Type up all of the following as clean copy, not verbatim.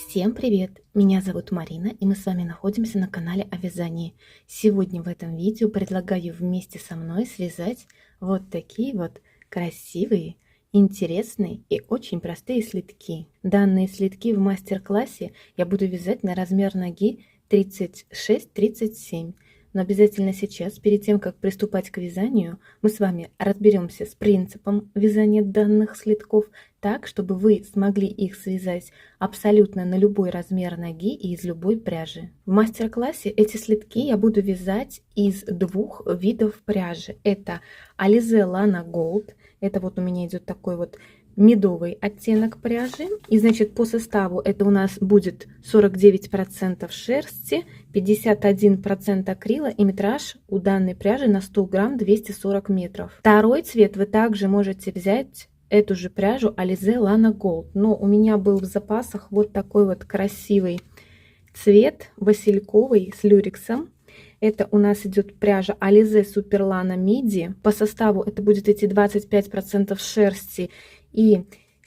Всем привет! Меня зовут Марина, и мы с вами находимся на канале о вязании. Сегодня в этом видео предлагаю вместе со мной связать вот такие вот красивые, интересные и очень простые слитки. Данные слитки в мастер-классе я буду вязать на размер ноги 36-37. Но обязательно сейчас, перед тем, как приступать к вязанию, мы с вами разберемся с принципом вязания данных слитков, так, чтобы вы смогли их связать абсолютно на любой размер ноги и из любой пряжи. В мастер-классе эти слитки я буду вязать из двух видов пряжи. Это Alize Lana Gold, это вот у меня идет такой вот медовый оттенок пряжи. И значит, по составу это у нас будет 49% шерсти, 51% акрила и метраж у данной пряжи на 100 грамм 240 метров. Второй цвет вы также можете взять эту же пряжу Alize Lana Gold, но у меня был в запасах вот такой вот красивый цвет васильковый с люрексом. Это у нас идет пряжа Alize Super Lana Midi. По составу это будет эти 25% шерсти и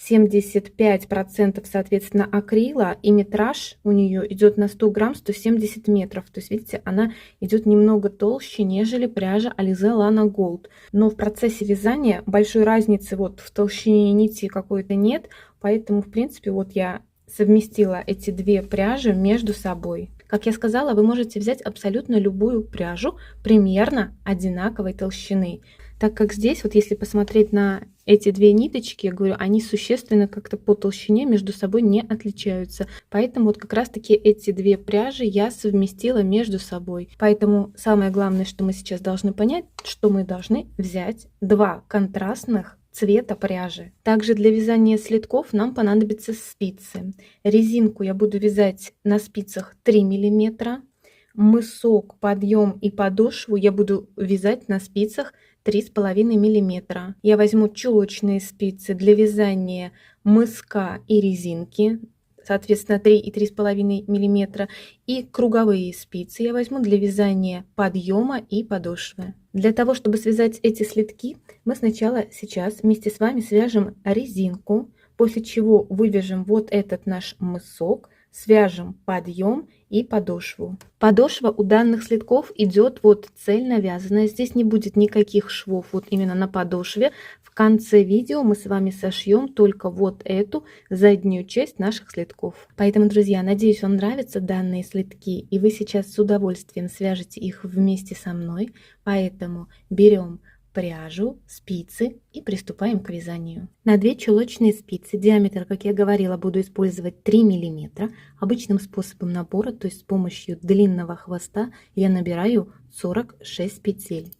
75% соответственно акрила, и метраж у нее идет на 100 грамм 170 метров. То есть видите, она идет немного толще, нежели пряжа Alize Lana Gold. Но в процессе вязания большой разницы вот в толщине нити какой-то нет, поэтому в принципе вот я совместила эти две пряжи между собой. Как я сказала, вы можете взять абсолютно любую пряжу примерно одинаковой толщины, так как здесь вот если посмотреть на эти две ниточки, я говорю, они существенно как-то по толщине между собой не отличаются. Поэтому вот как раз таки эти две пряжи я совместила между собой. Поэтому самое главное, что мы сейчас должны понять, что мы должны взять два контрастных цвета пряжи. Также для вязания слитков нам понадобятся спицы. Резинку я буду вязать на спицах 3 мм. Мысок, подъем и подошву я буду вязать на спицах 3,5 мм. Я возьму чулочные спицы для вязания мыска и резинки, соответственно 3 и 3,5 мм. И круговые спицы я возьму для вязания подъема и подошвы. Для того, чтобы связать эти слитки, мы сначала сейчас вместе с вами свяжем резинку, после чего вывяжем вот этот наш мысок, свяжем подъем и подошву. Подошва у данных слитков идет вот цельно вязаная, здесь не будет никаких швов вот именно на подошве. В конце видео мы с вами сошьем только вот эту заднюю часть наших слитков. Поэтому, друзья, надеюсь, вам нравятся данные слитки и вы сейчас с удовольствием свяжете их вместе со мной. Поэтому берем пряжу, спицы и приступаем к вязанию. На 2 чулочные спицы, диаметр, как я говорила, буду использовать 3 мм. Обычным способом набора, то есть с помощью длинного хвоста, я набираю 46 петель.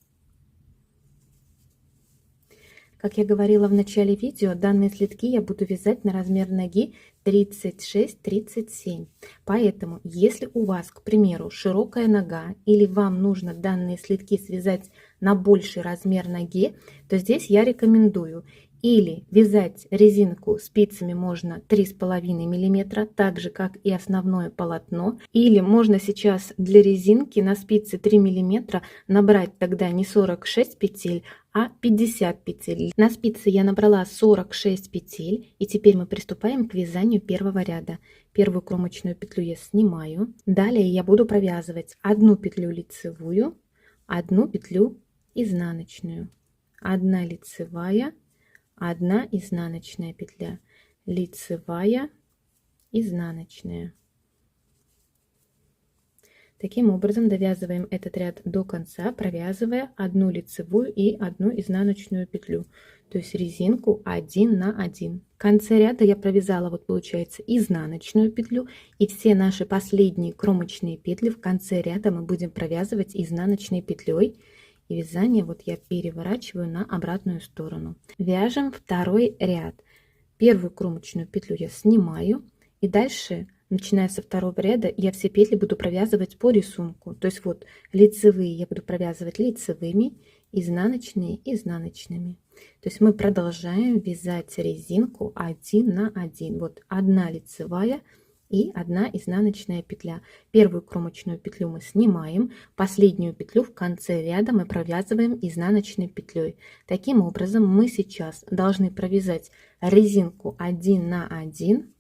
Как я говорила в начале видео, данные слитки я буду вязать на размер ноги 36-37. Поэтому, если у вас, к примеру, широкая нога или вам нужно данные слитки связать на больший размер ноги, то здесь я рекомендую или вязать резинку спицами можно 3,5 мм, так же как и основное полотно, или можно сейчас для резинки на спице 3 мм набрать тогда не 46 петель, а 50 петель. На спице я набрала 46 петель, и теперь мы приступаем к вязанию первого ряда. Первую кромочную петлю я снимаю. Далее я буду провязывать одну петлю лицевую, одну петлю изнаночную, 1 лицевая, 1 изнаночная петля, лицевая, изнаночная. Таким образом довязываем этот ряд до конца, провязывая 1 лицевую и 1 изнаночную петлю, то есть резинку 1 на 1. В конце ряда я провязала вот получается изнаночную петлю, и все наши последние кромочные петли в конце ряда мы будем провязывать изнаночной петлей. И вязание вот я переворачиваю на обратную сторону. Вяжем второй ряд. Первую кромочную петлю я снимаю, и дальше, начиная со второго ряда, я все петли буду провязывать по рисунку. То есть вот лицевые я буду провязывать лицевыми, изнаночные изнаночными. То есть мы продолжаем вязать резинку 1 на 1. Вот 1 лицевая и 1 изнаночная петля. Первую кромочную петлю мы снимаем, последнюю петлю в конце ряда мы провязываем изнаночной петлей. Таким образом мы сейчас должны провязать резинку 1 на 1,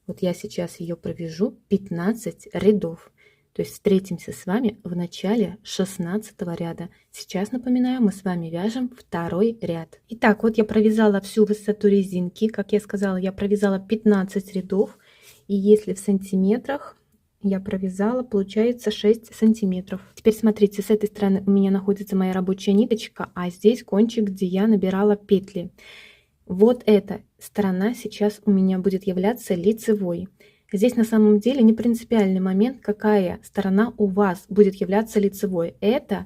Вот я сейчас ее провяжу 15 рядов. То есть встретимся с вами в начале 16 ряда. Сейчас, напоминаю, мы с вами вяжем второй ряд. Итак, вот я провязала всю высоту резинки. Как я сказала, я провязала 15 рядов. И если в сантиметрах, я провязала, получается 6 сантиметров. Теперь смотрите, с этой стороны у меня находится моя рабочая ниточка, а здесь кончик, где я набирала петли. Вот эта сторона сейчас у меня будет являться лицевой. Здесь на самом деле не принципиальный момент, какая сторона у вас будет являться лицевой. Это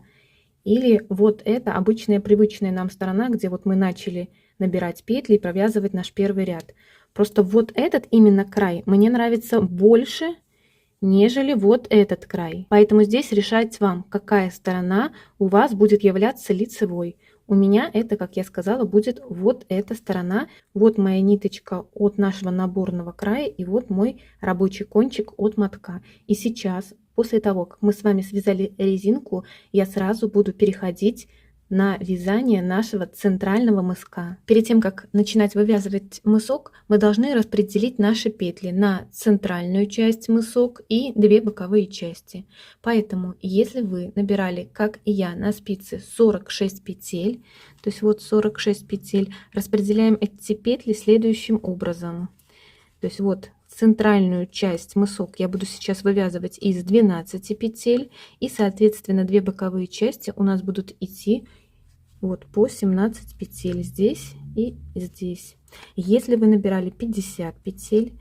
или вот это обычная привычная нам сторона, где вот мы начали набирать петли и провязывать наш первый ряд. Просто вот этот именно край мне нравится больше, нежели вот этот край. Поэтому здесь решать вам, какая сторона у вас будет являться лицевой. У меня это, как я сказала, будет вот эта сторона. Вот моя ниточка от нашего наборного края и вот мой рабочий кончик от мотка. И сейчас, после того, как мы с вами связали резинку, я сразу буду переходить на вязание нашего центрального мыска. Перед тем, как начинать вывязывать мысок, мы должны распределить наши петли на центральную часть мысок и 2 боковые части. Поэтому, если вы набирали, как и я, на спице 46 петель, то есть вот 46 петель, распределяем эти петли следующим образом. То есть вот центральную часть мысок я буду сейчас вывязывать из 12 петель, и соответственно 2 боковые части у нас будут идти вот по 17 петель здесь и здесь. Если вы набирали 50 петель,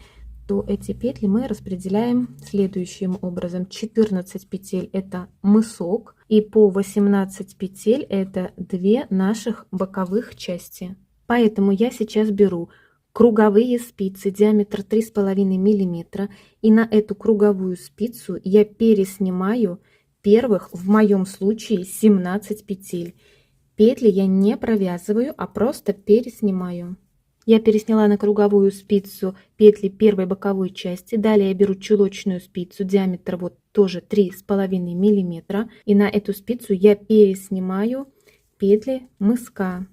то эти петли мы распределяем следующим образом: 14 петель это мысок, и по 18 петель это 2 наших боковых части. Поэтому я сейчас беру круговые спицы, диаметр 3,5 мм, и на эту круговую спицу я переснимаю первых, в моем случае, 17 петель. Петли я не провязываю, а просто переснимаю. Я пересняла на круговую спицу петли первой боковой части. Далее я беру чулочную спицу, диаметр вот тоже 3,5 мм, и на эту спицу я переснимаю петли мыска.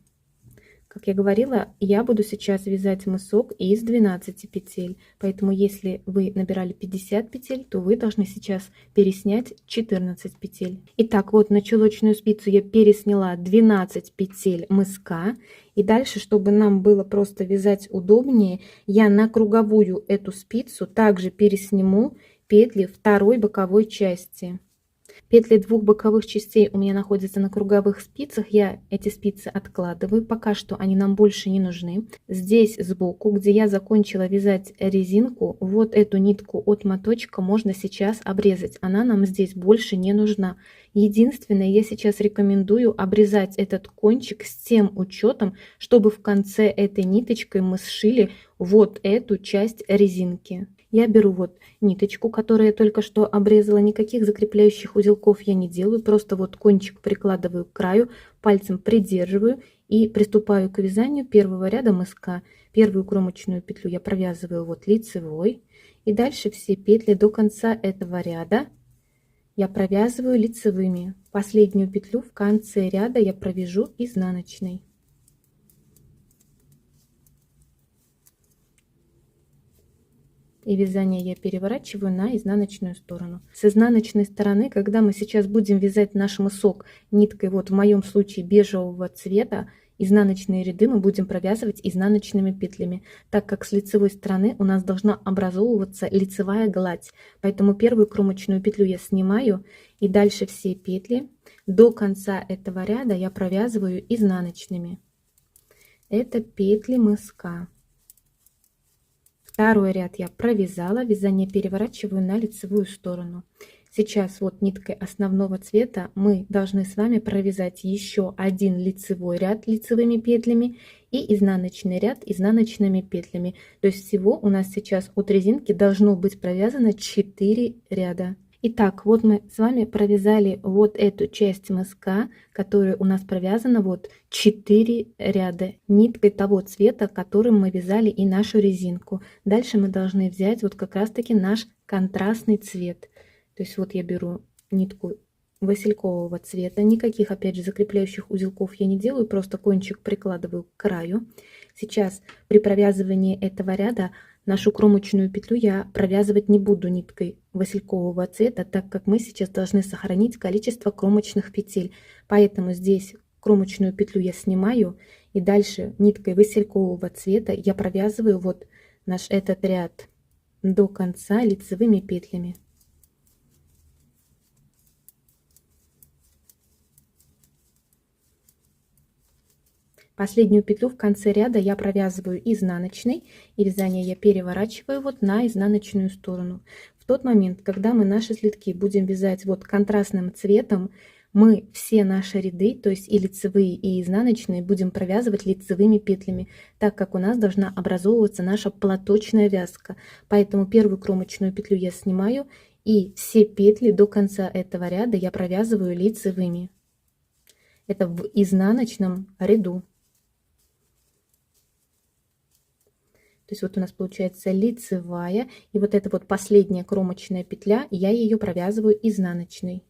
Как я говорила, я буду сейчас вязать мысок из 12 петель, поэтому если вы набирали 50 петель, то вы должны сейчас переснять 14 петель. Итак, вот на чулочную спицу я пересняла 12 петель мыска, и дальше, чтобы нам было просто вязать удобнее, я на круговую эту спицу также пересниму петли второй боковой части. Петли двух боковых частей у меня находятся на круговых спицах. Я эти спицы откладываю. Пока что они нам больше не нужны. Здесь сбоку, где я закончила вязать резинку, вот эту нитку от моточка можно сейчас обрезать. Она нам здесь больше не нужна. Единственное, я сейчас рекомендую обрезать этот кончик с тем учетом, чтобы в конце этой ниточкой мы сшили вот эту часть резинки. Я беру вот ниточку, которую я только что обрезала, никаких закрепляющих узелков я не делаю, просто вот кончик прикладываю к краю, пальцем придерживаю и приступаю к вязанию первого ряда мыска. Первую кромочную петлю я провязываю вот лицевой, и дальше все петли до конца этого ряда я провязываю лицевыми. Последнюю петлю в конце ряда я провяжу изнаночной. И вязание я переворачиваю на изнаночную сторону. С изнаночной стороны, когда мы сейчас будем вязать наш мысок ниткой, вот в моем случае бежевого цвета, изнаночные ряды мы будем провязывать изнаночными петлями, так как с лицевой стороны у нас должна образовываться лицевая гладь. Поэтому первую кромочную петлю я снимаю, и дальше все петли до конца этого ряда я провязываю изнаночными. Это петли мыска. Второй ряд я провязала, вязание переворачиваю на лицевую сторону. Сейчас вот ниткой основного цвета мы должны с вами провязать еще один лицевой ряд лицевыми петлями и изнаночный ряд изнаночными петлями. То есть всего у нас сейчас от резинки должно быть провязано 4 ряда. Итак, вот мы с вами провязали вот эту часть мыска, которая у нас провязана вот 4 ряда ниткой того цвета, которым мы вязали и нашу резинку. Дальше мы должны взять вот как раз таки наш контрастный цвет. То есть вот я беру нитку василькового цвета, никаких опять же закрепляющих узелков я не делаю, просто кончик прикладываю к краю. Сейчас при провязывании этого ряда Нашу кромочную петлю я провязывать не буду ниткой василькового цвета, так как мы сейчас должны сохранить количество кромочных петель. Поэтому здесь кромочную петлю я снимаю, и дальше ниткой василькового цвета я провязываю вот наш этот ряд до конца лицевыми петлями. Последнюю петлю в конце ряда я провязываю изнаночной, и вязание я переворачиваю вот на изнаночную сторону. В тот момент, когда мы наши слитки будем вязать вот контрастным цветом, мы все наши ряды, то есть и лицевые, и изнаночные, будем провязывать лицевыми петлями, так как у нас должна образовываться наша платочная вязка. Поэтому первую кромочную петлю я снимаю, и все петли до конца этого ряда я провязываю лицевыми. Это в изнаночном ряду. То есть вот у нас получается лицевая, и вот эта вот последняя кромочная петля, я ее провязываю изнаночной.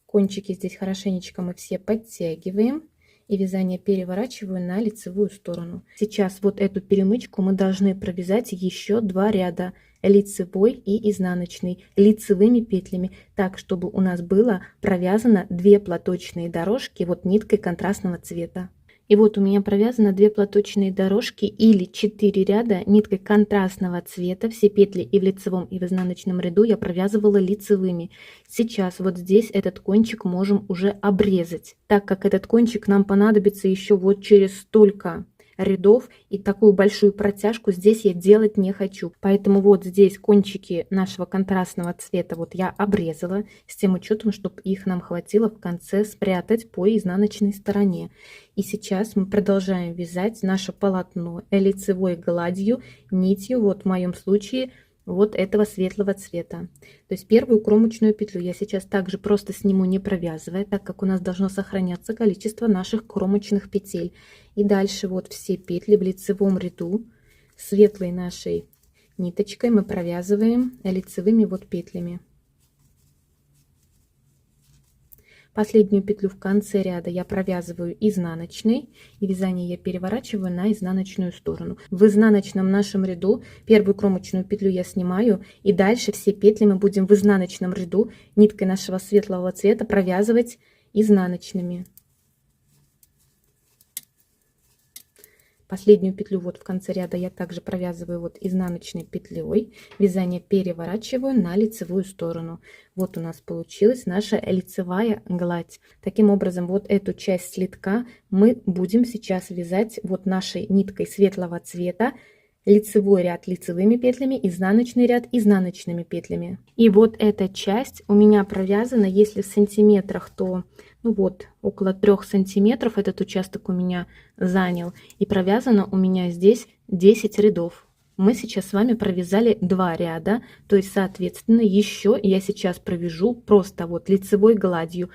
Кончики здесь хорошенечко мы все подтягиваем, и вязание переворачиваю на лицевую сторону. Сейчас вот эту перемычку мы должны провязать еще 2 ряда, лицевой и изнаночный, лицевыми петлями, так чтобы у нас было провязано 2 платочные дорожки вот ниткой контрастного цвета. И вот у меня провязано 2 платочные дорожки или 4 ряда ниткой контрастного цвета. Все петли и в лицевом, и в изнаночном ряду я провязывала лицевыми. Сейчас вот здесь этот кончик можем уже обрезать, так как этот кончик нам понадобится еще вот через столько рядов, и такую большую протяжку здесь я делать не хочу. Поэтому вот здесь кончики нашего контрастного цвета вот я обрезала с тем учетом, чтобы их нам хватило в конце спрятать по изнаночной стороне. И сейчас мы продолжаем вязать наше полотно лицевой гладью нитью, вот в моем случае вот этого светлого цвета. То есть первую кромочную петлю я сейчас также просто сниму, не провязывая, так как у нас должно сохраняться количество наших кромочных петель. И дальше вот все петли в лицевом ряду светлой нашей ниточкой мы провязываем лицевыми вот петлями. Последнюю петлю в конце ряда я провязываю изнаночной, и вязание я переворачиваю на изнаночную сторону. В изнаночном нашем ряду первую кромочную петлю я снимаю, и дальше все петли мы будем в изнаночном ряду ниткой нашего светлого цвета провязывать изнаночными. Последнюю петлю вот в конце ряда я также провязываю вот изнаночной петлей, вязание переворачиваю на лицевую сторону. Вот у нас получилась наша лицевая гладь. Таким образом, вот эту часть слитка мы будем сейчас вязать вот нашей ниткой светлого цвета, лицевой ряд лицевыми петлями, изнаночный ряд изнаночными петлями. И вот эта часть у меня провязана, если в сантиметрах, то ну вот около 3 сантиметров этот участок у меня занял, и провязано у меня здесь 10 рядов. Мы сейчас с вами провязали 2 ряда, то есть соответственно еще я сейчас провяжу просто вот лицевой гладью.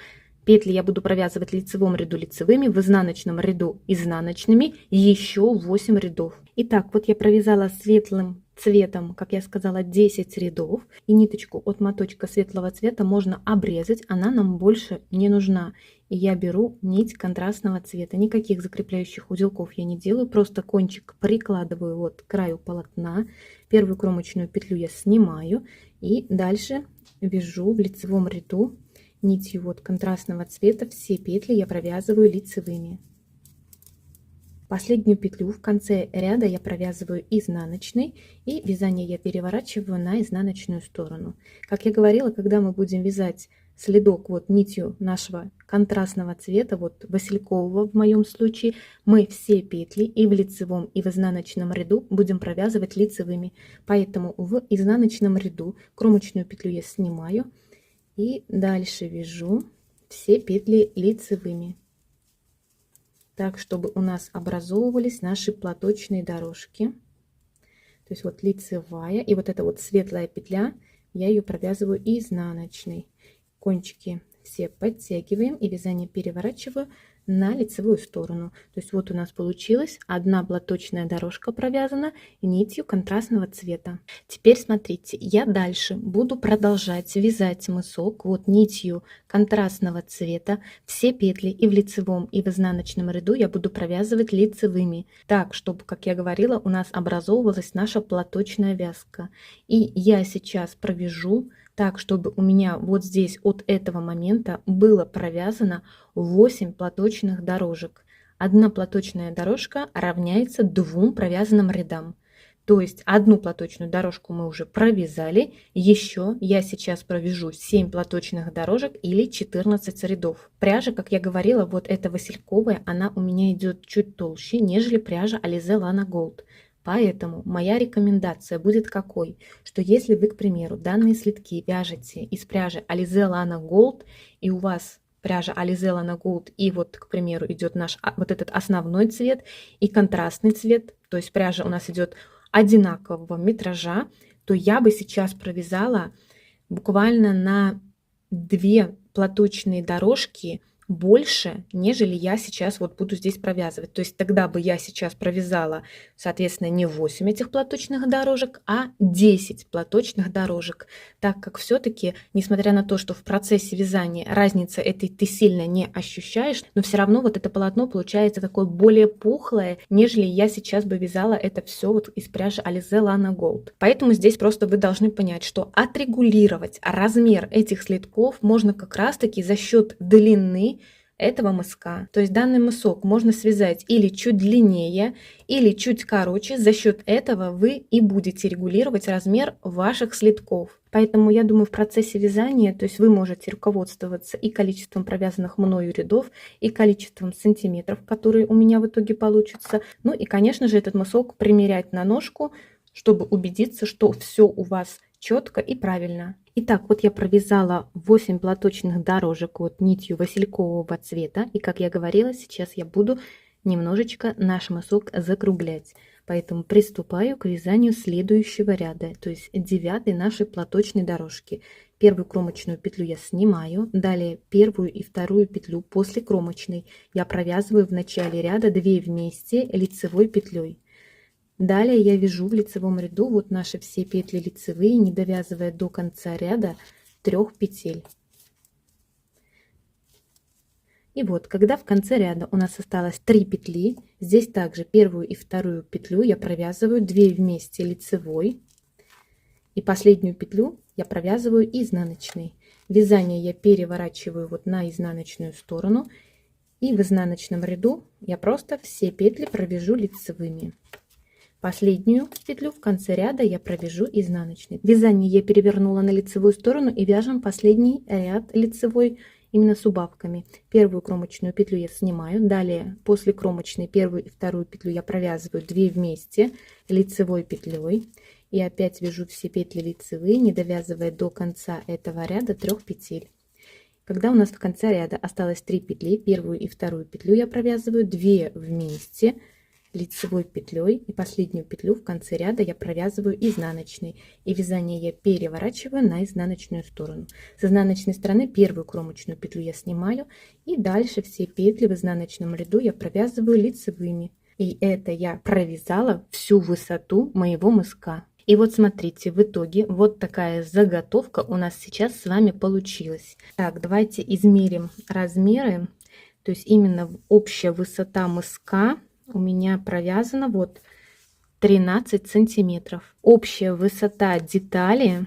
Петли я буду провязывать в лицевом ряду лицевыми, в изнаночном ряду изнаночными, еще 8 рядов. Итак, вот я провязала светлым цветом, как я сказала, 10 рядов, и ниточку от моточка светлого цвета можно обрезать, она нам больше не нужна. И я беру нить контрастного цвета, никаких закрепляющих узелков я не делаю, просто кончик прикладываю вот к краю полотна, первую кромочную петлю я снимаю, и дальше вяжу в лицевом ряду нитью вот контрастного цвета, все петли я провязываю лицевыми. Последнюю петлю в конце ряда я провязываю изнаночной, и вязание я переворачиваю на изнаночную сторону. Как я говорила, когда мы будем вязать следок вот нитью нашего контрастного цвета, вот василькового в моем случае, мы все петли и в лицевом, и в изнаночном ряду будем провязывать лицевыми. Поэтому в изнаночном ряду кромочную петлю я снимаю, и дальше вяжу все петли лицевыми, так чтобы у нас образовывались наши платочные дорожки. То есть вот лицевая, и вот эта вот светлая петля, я ее провязываю изнаночной. Кончики все подтягиваем, и вязание переворачиваю на лицевую сторону. То есть вот у нас получилась одна платочная дорожка провязана нитью контрастного цвета. Теперь смотрите, я дальше буду продолжать вязать мысок вот нитью контрастного цвета. Все петли и в лицевом, и в изнаночном ряду я буду провязывать лицевыми, так, чтобы, как я говорила, у нас образовывалась наша платочная вязка. И я сейчас провяжу так, чтобы у меня вот здесь от этого момента было провязано 8 платочных дорожек. Одна платочная дорожка равняется 2 провязанным рядам. То есть одну платочную дорожку мы уже провязали, еще я сейчас провяжу 7 платочных дорожек или 14 рядов. Пряжа, как я говорила, вот эта васильковая, она у меня идет чуть толще, нежели пряжа Alize Lana Gold. Поэтому моя рекомендация будет какой, что если вы, к примеру, данные слитки вяжете из пряжи Alize Lana Gold, и у вас пряжа Alize Lana Gold, и вот, к примеру, идет наш вот этот основной цвет и контрастный цвет, то есть пряжа у нас идет одинакового метража, то я бы сейчас провязала буквально на 2 платочные дорожки больше, нежели я сейчас вот буду здесь провязывать. То есть тогда бы я сейчас провязала, соответственно, не 8 этих платочных дорожек, а 10 платочных дорожек, так как все-таки, несмотря на то, что в процессе вязания разницы этой ты сильно не ощущаешь, но все равно вот это полотно получается такое более пухлое, нежели я сейчас бы вязала это все вот из пряжи Alize Lana Gold. Поэтому здесь просто вы должны понять, что отрегулировать размер этих слитков можно как раз-таки за счет длины этого мыска. То есть данный мысок можно связать или чуть длиннее, или чуть короче. За счет этого вы и будете регулировать размер ваших слитков. Поэтому я думаю, в процессе вязания, то есть вы можете руководствоваться и количеством провязанных мною рядов, и количеством сантиметров, которые у меня в итоге получатся. Ну и, конечно же, этот мысок примерять на ножку, чтобы убедиться, что все у вас четко и правильно. Итак, вот я провязала 8 платочных дорожек вот нитью василькового цвета. И, как я говорила, сейчас я буду немножечко наш мысок закруглять. Поэтому приступаю к вязанию следующего ряда, то есть 9 нашей платочной дорожки. Первую кромочную петлю я снимаю, далее первую и вторую петлю после кромочной я провязываю в начале ряда 2 вместе лицевой петлей. Далее я вяжу в лицевом ряду вот наши все петли лицевые, не довязывая до конца ряда 3 петель. И вот, когда в конце ряда у нас осталось 3 петли, здесь также первую и вторую петлю я провязываю 2 вместе лицевой, и последнюю петлю я провязываю изнаночной. Вязание я переворачиваю вот на изнаночную сторону, и в изнаночном ряду я просто все петли провяжу лицевыми. Последнюю петлю в конце ряда я провяжу изнаночной. Вязание я перевернула на лицевую сторону и вяжем последний ряд лицевой именно с убавками. Первую кромочную петлю я снимаю, далее после кромочной первую и вторую петлю я провязываю 2 вместе лицевой петлей и опять вяжу все петли лицевые, не довязывая до конца этого ряда 3 петель. Когда у нас в конце ряда осталось 3 петли, первую и вторую петлю я провязываю 2 вместе лицевой петлей, и последнюю петлю в конце ряда я провязываю изнаночной, и вязание я переворачиваю на изнаночную сторону. С изнаночной стороны первую кромочную петлю я снимаю, и дальше все петли в изнаночном ряду я провязываю лицевыми. И это я провязала всю высоту моего мыска. И вот смотрите, в итоге вот такая заготовка у нас сейчас с вами получилась. Так, давайте измерим размеры. То есть именно общая высота мыска у меня провязана вот 13 сантиметров. Общая высота детали,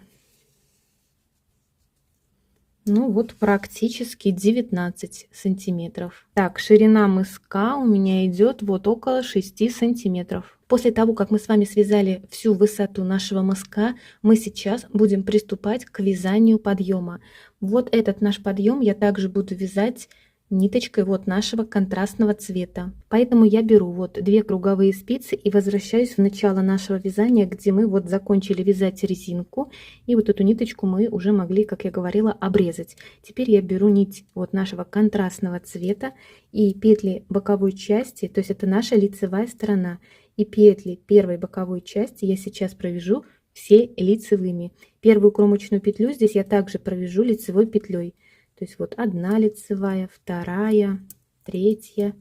ну вот практически 19 сантиметров. Так, ширина мыска у меня идет вот около 6 сантиметров. После того, как мы с вами связали всю высоту нашего мыска, мы сейчас будем приступать к вязанию подъема. Вот этот наш подъем я также буду вязать ниточкой вот нашего контрастного цвета. Поэтому я беру вот 2 круговые спицы и возвращаюсь в начало нашего вязания, где мы вот закончили вязать резинку, и вот эту ниточку мы уже могли, как я говорила, обрезать. Теперь я беру нить вот нашего контрастного цвета и петли боковой части, то есть это наша лицевая сторона, и петли первой боковой части я сейчас провяжу все лицевыми. Первую кромочную петлю здесь я также провяжу лицевой петлей. То есть вот одна лицевая, вторая, третья,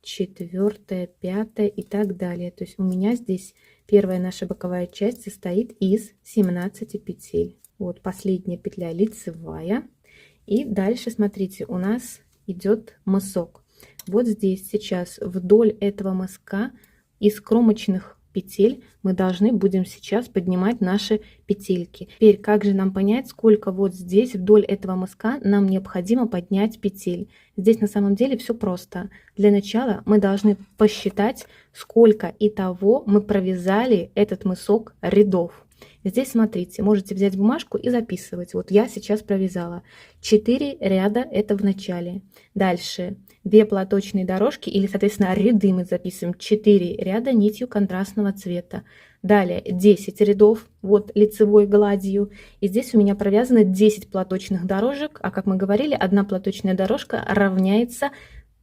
четвертая, пятая и так далее. То есть у меня здесь первая наша боковая часть состоит из 17 петель. Вот последняя петля лицевая. И дальше, смотрите, у нас идет мысок. Вот здесь сейчас вдоль этого мыска из кромочных петель мы должны будем сейчас поднимать наши петельки. Теперь, как же нам понять, сколько вот здесь вдоль этого мыска нам необходимо поднять петель? Здесь на самом деле все просто. Для начала мы должны посчитать, сколько итого мы провязали этот мысок рядов. Здесь, смотрите, можете взять бумажку и записывать. Вот я сейчас провязала 4 ряда, это в начале. Дальше 2 платочные дорожки, или, соответственно, ряды мы записываем 4 ряда нитью контрастного цвета. Далее 10 рядов, вот лицевой гладью. И здесь у меня провязано 10 платочных дорожек, а как мы говорили, одна платочная дорожка равняется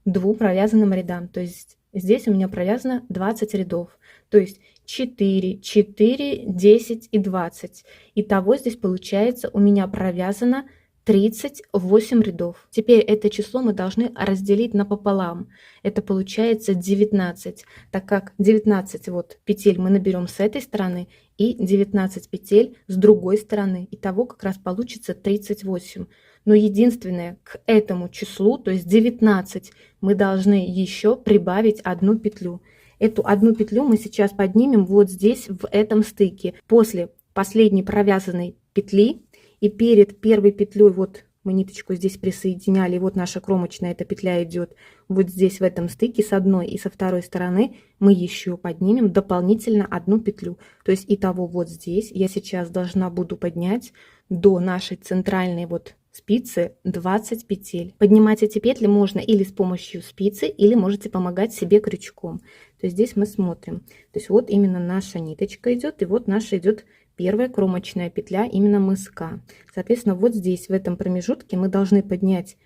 2 провязанным рядам. То есть здесь у меня провязано 20 рядов. То есть 4, 4, 10 и 20. Итого здесь получается у меня провязано 38 рядов. Теперь это число мы должны разделить напополам. Это получается 19, так как 19 вот петель мы наберем с этой стороны и 19 петель с другой стороны. Итого как раз получится 38. Но единственное, к этому числу, то есть 19, мы должны еще прибавить одну петлю. Эту одну петлю мы сейчас поднимем вот здесь, в этом стыке. После последней провязанной петли и перед первой петлей, вот мы ниточку здесь присоединяли, и вот наша кромочная эта петля идет вот здесь в этом стыке с одной и со второй стороны, мы еще поднимем дополнительно одну петлю. То есть итого вот здесь я сейчас должна буду поднять до нашей центральной вот спицы 20 петель. Поднимать эти петли можно или с помощью спицы, или можете помогать себе крючком. То есть здесь мы смотрим. То есть вот именно наша ниточка идет, и вот наша идет первая кромочная петля именно мыска. Соответственно, вот здесь в этом промежутке мы должны поднять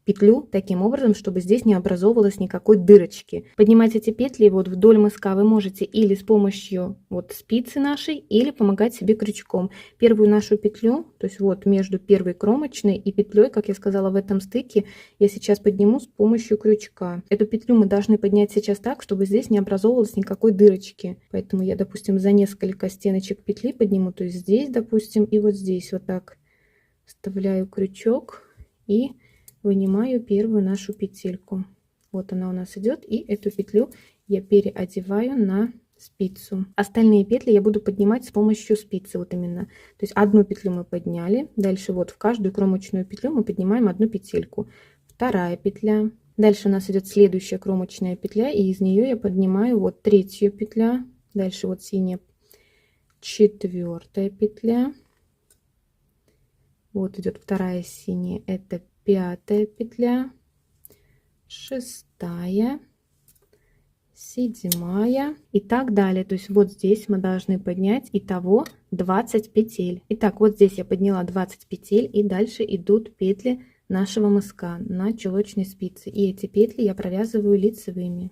петлю таким образом, чтобы здесь не образовывалось никакой дырочки. Поднимать эти петли вот вдоль мыска вы можете или с помощью вот спицы нашей, или помогать себе крючком. Первую нашу петлю, то есть вот между первой кромочной и петлей, как я сказала, в этом стыке, я сейчас подниму с помощью крючка. Эту петлю мы должны поднять сейчас так, чтобы здесь не образовывалось никакой дырочки. Поэтому я, допустим, за несколько стеночек петли подниму, то есть здесь, допустим, и вот здесь вот так вставляю крючок и вынимаю первую нашу петельку. Вот она у нас идет, и эту петлю я переодеваю на спицу. Остальные петли я буду поднимать с помощью спицы, вот именно. То есть одну петлю мы подняли, дальше вот в каждую кромочную петлю мы поднимаем одну петельку. Вторая петля. Дальше у нас идет следующая кромочная петля, и из нее я поднимаю вот третью петля. Дальше вот синяя четвертая петля. Вот идет вторая синяя, это пятая петля, шестая, седьмая и так далее. То есть вот здесь мы должны поднять итого 20 петель. Итак, вот здесь я подняла 20 петель, и дальше идут петли нашего мыска на чулочной спице. И эти петли я провязываю лицевыми.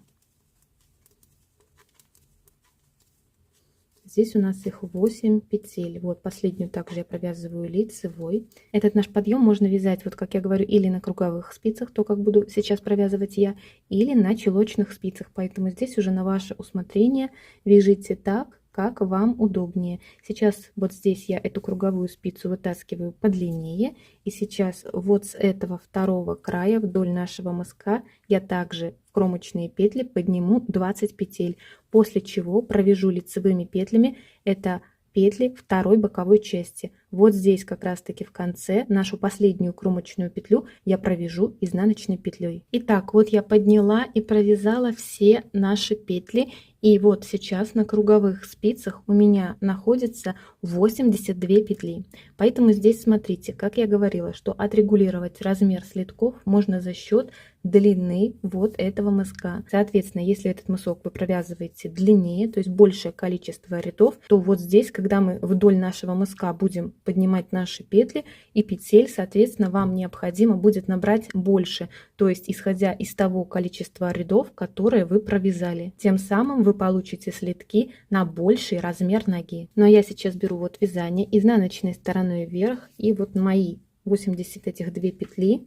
Здесь у нас их 8 петель. Вот последнюю также я провязываю лицевой. Этот наш подъем можно вязать, вот как я говорю, или на круговых спицах, то как буду сейчас провязывать я, или на чулочных спицах. Поэтому здесь уже на ваше усмотрение вяжите так, как вам удобнее. Сейчас вот здесь я эту круговую спицу вытаскиваю подлиннее, и сейчас вот с этого второго края вдоль нашего мыска я также в кромочные петли подниму 20 петель, после чего провяжу лицевыми петлями это петли второй боковой части. Вот здесь как раз таки в конце нашу последнюю кромочную петлю я провяжу изнаночной петлей. Итак, вот я подняла и провязала все наши петли, и вот сейчас на круговых спицах у меня находится 82 петли. Поэтому здесь смотрите, как я говорила, что отрегулировать размер слитков можно за счет длины вот этого мыска. Соответственно, если этот мысок вы провязываете длиннее, то есть большее количество рядов, то вот здесь, когда мы вдоль нашего мыска будем поднимать наши петли и петель, соответственно, вам необходимо будет набрать больше, то есть исходя из того количества рядов, которые вы провязали. Тем самым вы получите слитки на больший размер ноги. Но я сейчас беру вот вязание изнаночной стороной вверх, и вот мои 80 этих 2 петли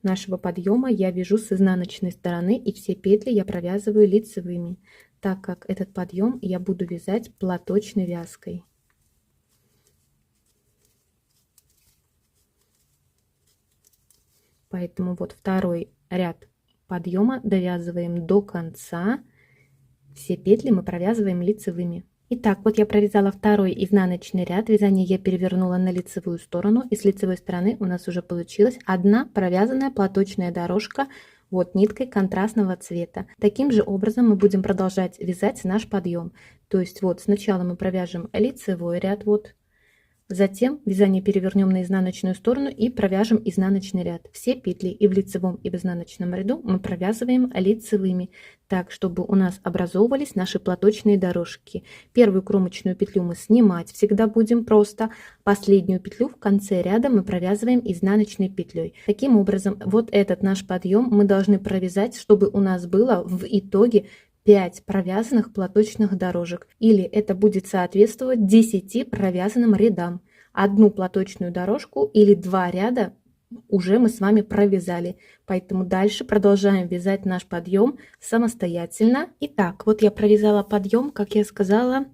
нашего подъема я вяжу с изнаночной стороны, и все петли я провязываю лицевыми, так как этот подъем я буду вязать платочной вязкой. Поэтому вот второй ряд подъема довязываем до конца. Все петли мы провязываем лицевыми. Итак, вот я провязала второй изнаночный ряд. Вязание я перевернула на лицевую сторону, и с лицевой стороны у нас уже получилась одна провязанная платочная дорожка вот ниткой контрастного цвета. Таким же образом мы будем продолжать вязать наш подъем. То есть вот сначала мы провяжем лицевой ряд, вот. Затем вязание перевернем на изнаночную сторону и провяжем изнаночный ряд. Все петли и в лицевом, и в изнаночном ряду мы провязываем лицевыми, так, чтобы у нас образовывались наши платочные дорожки. Первую кромочную петлю мы снимать всегда будем просто. Последнюю петлю в конце ряда мы провязываем изнаночной петлей. Таким образом, вот этот наш подъем мы должны провязать, чтобы у нас было в итоге 5 провязанных платочных дорожек, или это будет соответствовать 10 провязанным рядам. Одну платочную дорожку или 2 ряда уже мы с вами провязали, поэтому дальше продолжаем вязать наш подъем самостоятельно. Итак, вот я провязала подъем, как я сказала,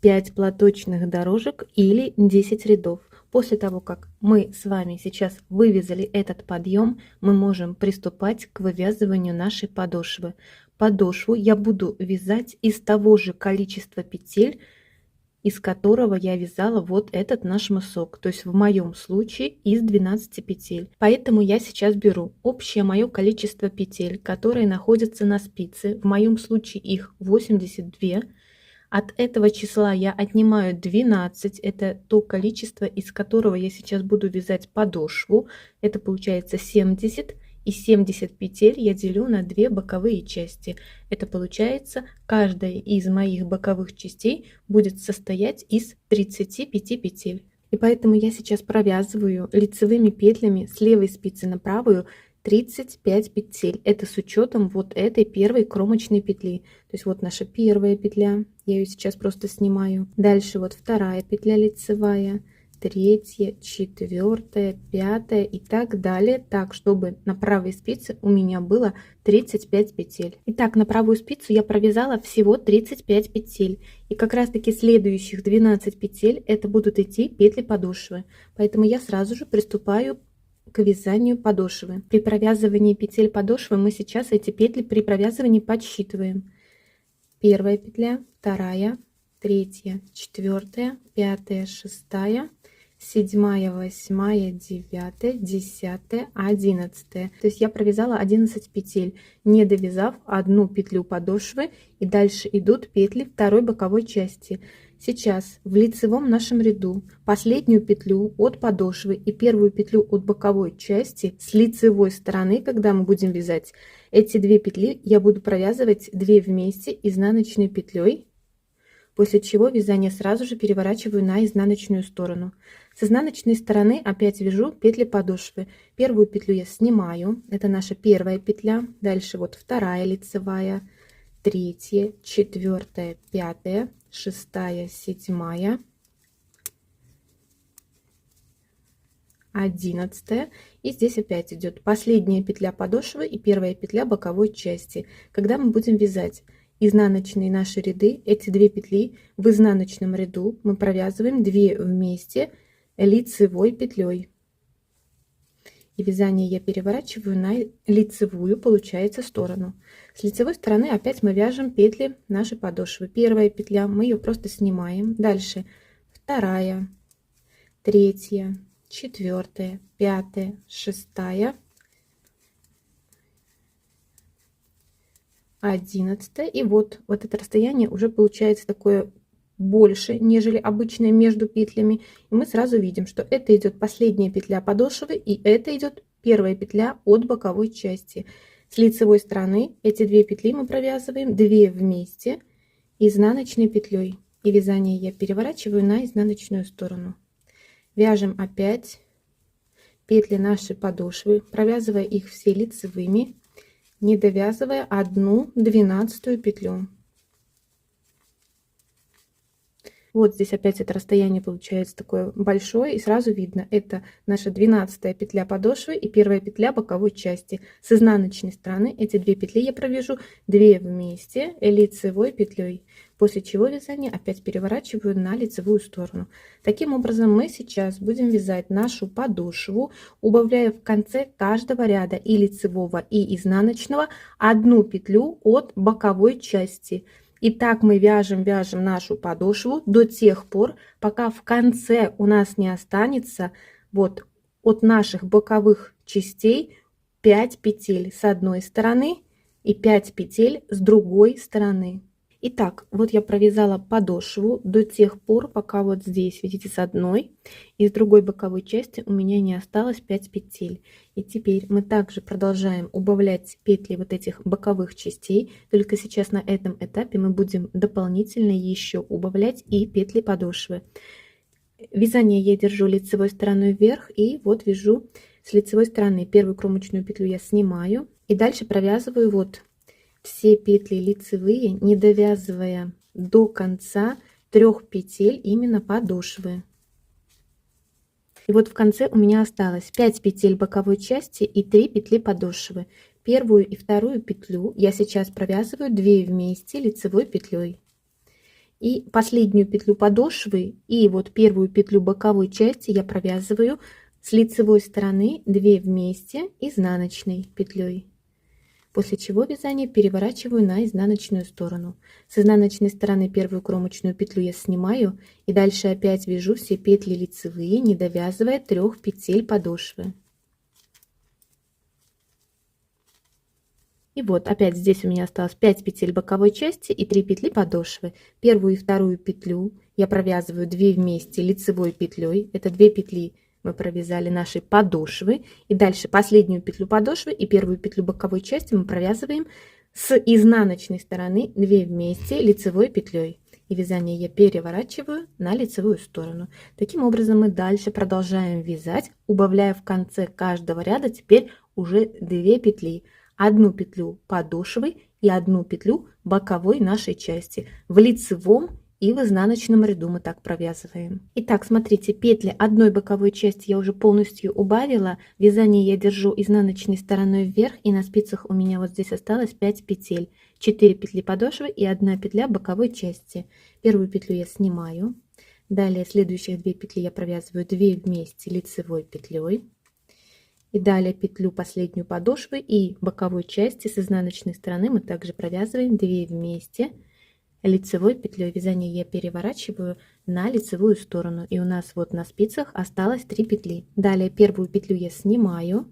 5 платочных дорожек или 10 рядов. После того, как мы с вами сейчас вывязали этот подъем, мы можем приступать к вывязыванию нашей подошвы. Подошву я буду вязать из того же количества петель, из которого я вязала вот этот наш мысок, то есть в моем случае из 12 петель. Поэтому я сейчас беру общее мое количество петель, которые находятся на спице, в моем случае их 82. От этого числа я отнимаю 12, это то количество, из которого я сейчас буду вязать подошву, это получается 70. И 70 петель я делю на 2 боковые части. Это получается, каждая из моих боковых частей будет состоять из 35 петель. И поэтому я сейчас провязываю лицевыми петлями с левой спицы на правую 35 петель. Это с учетом вот этой первой кромочной петли. То есть вот наша первая петля, я ее сейчас просто снимаю. Дальше вот вторая петля лицевая, третья, четвертая, пятая и так далее, так чтобы на правой спице у меня было 35 петель. Итак, на правую спицу я провязала всего 35 петель, и как раз таки следующих 12 петель это будут идти петли подошвы, поэтому я сразу же приступаю к вязанию подошвы. При провязывании петель подошвы мы сейчас эти петли при провязывании подсчитываем. Первая петля, вторая, третья, четвертая, пятая, шестая, 7, 8, 9, 10, 11. То есть я провязала 11 петель, не довязав одну петлю подошвы, и дальше идут петли второй боковой части. Сейчас в лицевом нашем ряду последнюю петлю от подошвы и первую петлю от боковой части с лицевой стороны, когда мы будем вязать, эти 2 петли я буду провязывать 2 вместе изнаночной петлей, после чего вязание сразу же переворачиваю на изнаночную сторону. С изнаночной стороны опять вяжу петли подошвы. Первую петлю я снимаю, это наша первая петля, дальше вот вторая лицевая, третья, четвертая, пятая, шестая, 7, 11. И здесь опять идет последняя петля подошвы и первая петля боковой части. Когда мы будем вязать изнаночные наши ряды, эти 2 петли в изнаночном ряду мы провязываем 2 вместе лицевой петлей. И вязание я переворачиваю на лицевую, получается, сторону. С лицевой стороны опять мы вяжем петли нашей подошвы. Первая петля, мы ее просто снимаем. Дальше вторая, третья, четвертая, пятая, шестая, 11. И вот это расстояние уже получается такое больше, нежели обычное между петлями. И мы сразу видим, что это идет последняя петля подошвы, и это идет первая петля от боковой части. С лицевой стороны эти 2 петли мы провязываем 2 вместе изнаночной петлей. И вязание я переворачиваю на изнаночную сторону. Вяжем опять петли нашей подошвы, провязывая их все лицевыми, не довязывая одну 12-ю петлю. Вот здесь опять это расстояние получается такое большое, и сразу видно, это наша 12-я петля подошвы и первая петля боковой части. С изнаночной стороны эти две петли я провяжу 2 вместе лицевой петлей, после чего вязание опять переворачиваю на лицевую сторону. Таким образом мы сейчас будем вязать нашу подошву, убавляя в конце каждого ряда и лицевого, и изнаночного одну петлю от боковой части. И так мы вяжем нашу подошву до тех пор, пока в конце у нас не останется вот от наших боковых частей 5 петель с одной стороны и 5 петель с другой стороны. Итак, вот я провязала подошву до тех пор, пока вот здесь, видите, с одной и с другой боковой части у меня не осталось 5 петель. И теперь мы также продолжаем убавлять петли вот этих боковых частей, только сейчас на этом этапе мы будем дополнительно еще убавлять и петли подошвы. Вязание я держу лицевой стороной вверх и вот вяжу с лицевой стороны. Первую кромочную петлю я снимаю и дальше провязываю вот все петли лицевые, не довязывая до конца 3 петель именно подошвы. И вот в конце у меня осталось 5 петель боковой части и 3 петли подошвы. Первую и вторую петлю я сейчас провязываю 2 вместе лицевой петлей. И последнюю петлю подошвы и вот первую петлю боковой части я провязываю с лицевой стороны 2 вместе изнаночной петлей. После чего вязание переворачиваю на изнаночную сторону. С изнаночной стороны первую кромочную петлю я снимаю и дальше опять вяжу все петли лицевые, не довязывая 3 петель подошвы. И вот опять здесь у меня осталось 5 петель боковой части и 3 петли подошвы. Первую и вторую петлю я провязываю 2 вместе лицевой петлей. Это 2 петли мы провязали нашей подошвы, и дальше последнюю петлю подошвы и первую петлю боковой части мы провязываем с изнаночной стороны 2 вместе лицевой петлей, и вязание я переворачиваю на лицевую сторону. Таким образом мы дальше продолжаем вязать, убавляя в конце каждого ряда теперь уже 2 петли, одну петлю подошвы и одну петлю боковой нашей части в лицевом и в изнаночном ряду мы так провязываем. Итак, смотрите, петли одной боковой части я уже полностью убавила. Вязание я держу изнаночной стороной вверх, и на спицах у меня вот здесь осталось 5 петель. 4 петли подошвы и 1 петля боковой части. Первую петлю я снимаю. Далее следующих 2 петли я провязываю 2 вместе лицевой петлей. И далее петлю последнюю подошвы и боковой части с изнаночной стороны мы также провязываем 2 вместе лицевой петлей. Вязание я переворачиваю на лицевую сторону, и у нас вот на спицах осталось 3 петли. Далее первую петлю я снимаю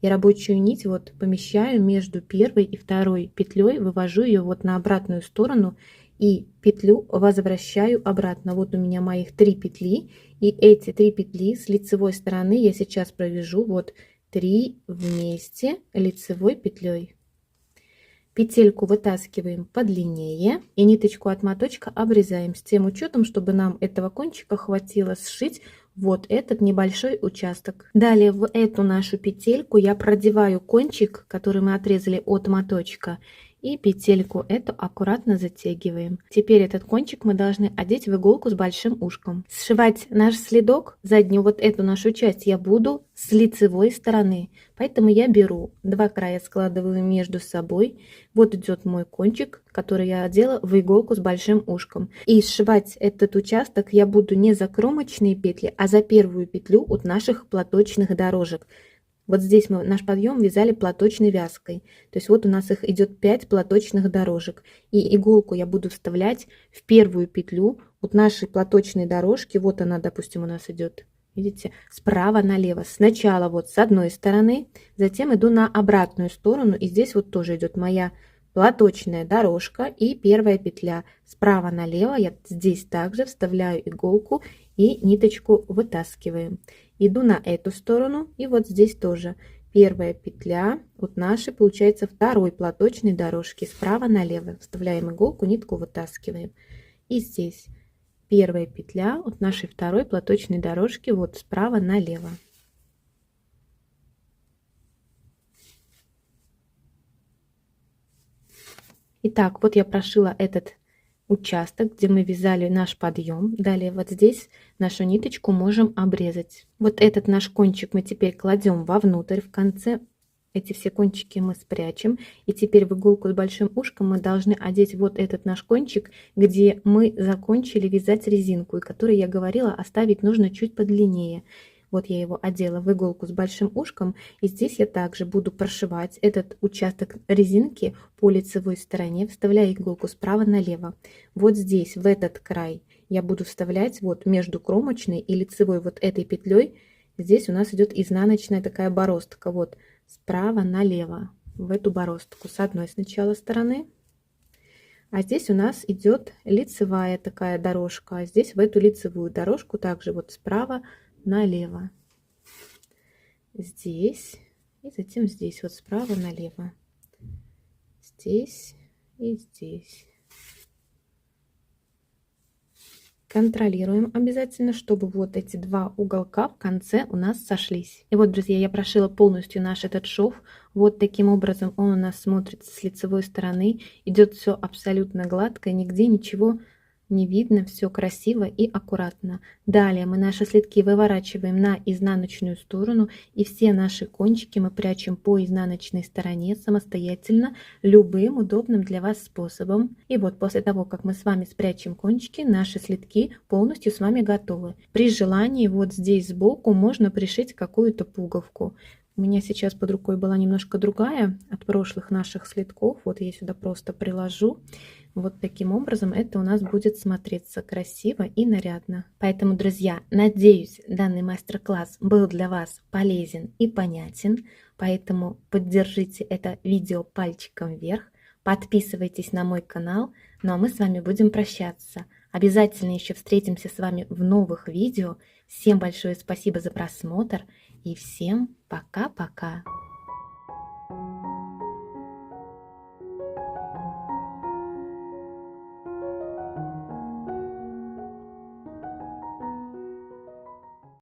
и рабочую нить вот помещаю между первой и второй петлей, вывожу ее вот на обратную сторону и петлю возвращаю обратно. Вот у меня моих 3 петли, и эти 3 петли с лицевой стороны я сейчас провяжу вот 3 вместе лицевой петлей. Петельку вытаскиваем подлиннее и ниточку от моточка обрезаем с тем учетом, чтобы нам этого кончика хватило сшить вот этот небольшой участок. Далее в эту нашу петельку я продеваю кончик, который мы отрезали от моточка, и петельку эту аккуратно затягиваем. Теперь этот кончик мы должны одеть в иголку с большим ушком. Сшивать наш следок, заднюю вот эту нашу часть, я буду с лицевой стороны. Поэтому я беру 2 края, складываю между собой. Вот идет мой кончик, который я одела в иголку с большим ушком. И сшивать этот участок я буду не за кромочные петли, а за первую петлю от наших платочных дорожек. Вот здесь мы наш подъем вязали платочной вязкой. То есть вот у нас их идет 5 платочных дорожек. И иголку я буду вставлять в первую петлю от нашей платочной дорожки. Вот она, допустим, у нас идет. Видите, справа налево. Сначала вот с одной стороны, затем иду на обратную сторону. И здесь вот тоже идет моя платочная дорожка и первая петля. Справа налево я здесь также вставляю иголку и ниточку вытаскиваем. Иду на эту сторону, и вот здесь тоже первая петля от нашей, получается, второй платочной дорожки. Справа налево вставляем иголку, нитку вытаскиваем. И здесь первая петля от нашей второй платочной дорожки, вот справа налево. Итак, вот я прошила этот участок, где мы вязали наш подъем. Далее вот здесь нашу ниточку можем обрезать. Вот этот наш кончик мы теперь кладем вовнутрь, в конце. Эти все кончики мы спрячем. И теперь в иголку с большим ушком мы должны одеть вот этот наш кончик, где мы закончили вязать резинку, и который я говорила, оставить нужно чуть подлиннее. Вот я его одела в иголку с большим ушком, и здесь я также буду прошивать этот участок резинки по лицевой стороне, вставляя иголку справа налево. Вот здесь, в этот край, я буду вставлять вот между кромочной и лицевой вот этой петлей. Здесь у нас идет изнаночная такая бороздка, вот справа налево, в эту бороздку с одной сначала стороны. А здесь у нас идет лицевая такая дорожка, а здесь в эту лицевую дорожку также вот справа налево, здесь и затем здесь вот справа налево, здесь и здесь. Контролируем обязательно, чтобы вот эти два уголка в конце у нас сошлись. И вот, друзья, я прошила полностью наш этот шов. Вот таким образом он у нас смотрится с лицевой стороны. Идет все абсолютно гладко, нигде ничего не видно, все красиво и аккуратно. Далее мы наши слитки выворачиваем на изнаночную сторону, и все наши кончики мы прячем по изнаночной стороне самостоятельно, любым удобным для вас способом. И вот после того, как мы с вами спрячем кончики, наши слитки полностью с вами готовы. При желании вот здесь сбоку можно пришить какую-то пуговку. У меня сейчас под рукой была немножко другая от прошлых наших слитков. Вот я сюда просто приложу. Вот таким образом это у нас будет смотреться красиво и нарядно. Поэтому, друзья, надеюсь, данный мастер-класс был для вас полезен и понятен. Поэтому поддержите это видео пальчиком вверх. Подписывайтесь на мой канал. Ну а мы с вами будем прощаться. Обязательно еще встретимся с вами в новых видео. Всем большое спасибо за просмотр и всем пока-пока.